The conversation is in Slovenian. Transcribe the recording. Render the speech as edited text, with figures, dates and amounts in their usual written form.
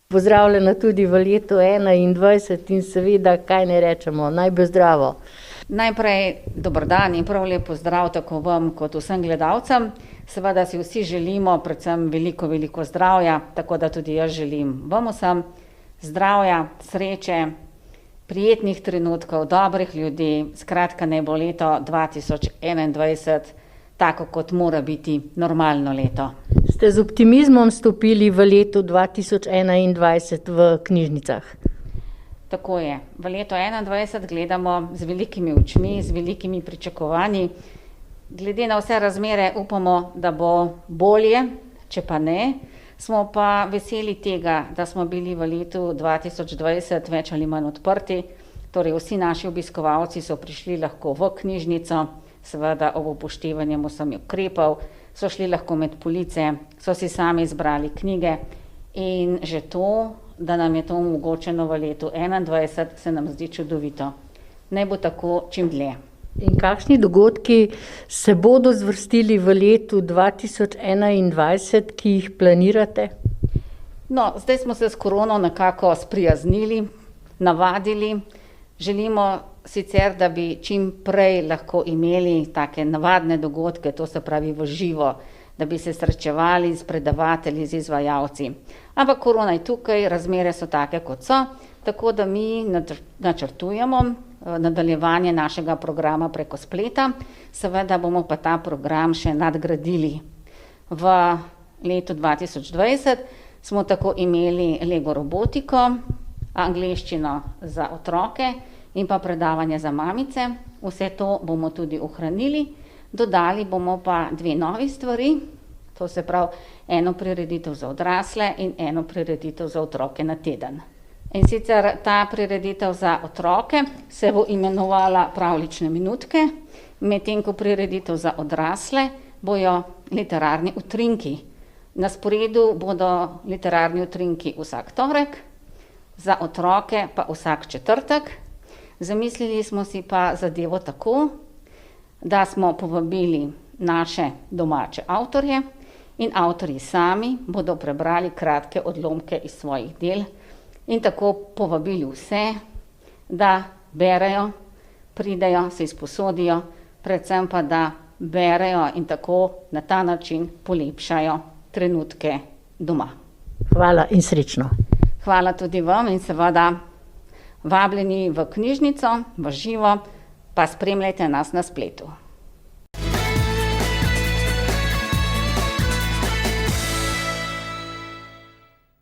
Pozdravljena tudi v letu 2021 in seveda, kaj ne rečemo, naj bo zdravo. Najprej dober dan in prav lep pozdrav tako vam kot vsem gledalcem. Seveda si vsi želimo predvsem veliko zdravja, tako da tudi jaz želim vam vsem zdravja, sreče, prijetnih trenutkov, dobrih ljudi. Skratka, naj bo leto 2021 tako, kot mora biti normalno leto. Ste z optimizmom stopili v letu 2021 v knjižnicah? Tako je. V leto 2021 gledamo z velikimi očmi, z velikimi pričakovanji. Glede na vse razmere upamo, da bo bolje, če pa ne. Smo pa veseli tega, da smo bili v letu 2020 več ali manj odprti. Torej vsi naši obiskovalci so prišli lahko v knjižnico, seveda ob upoštevanju vseh ukrepov, so šli lahko med police, so si sami izbrali knjige in že to, da nam je to omogočeno v letu 2021, se nam zdi čudovito. Naj bo tako čim dlje. In kakšni dogodki se bodo zvrstili v letu 2021, ki jih planirate? No, zdaj smo se s korono nekako sprijaznili, navadili. Želimo sicer, da bi čim prej lahko imeli take navadne dogodke, to se pravi v živo, da bi se srečevali s predavatelji, z izvajalci. Ampak korona je tukaj, razmere so take, kot so, tako da mi načrtujemo nadaljevanje našega programa preko spleta. Seveda bomo pa ta program še nadgradili. V letu 2020 smo tako imeli Lego robotiko, angleščino za otroke in pa predavanje za mamice. Vse to bomo tudi ohranili. Dodali bomo pa dve novi stvari, to se pravi eno prireditev za odrasle in eno prireditev za otroke na teden. In sicer ta prireditev za otroke se bo imenovala Pravljične minutke, medtem ko prireditev za odrasle bojo literarni utrinki. Na sporedu bodo literarni utrinki vsak torek, za otroke pa vsak četrtek. Zamislili smo si pa zadevo tako, da smo povabili naše domače avtorje in avtorji sami bodo prebrali kratke odlomke iz svojih del in tako povabili vse, da berejo, pridejo, se izposodijo, predvsem pa da berejo in tako na ta način polepšajo trenutke doma. Hvala in srečno. Hvala tudi vam in seveda vabljeni v knjižnico, v živo, pa spremljajte nas na spletu.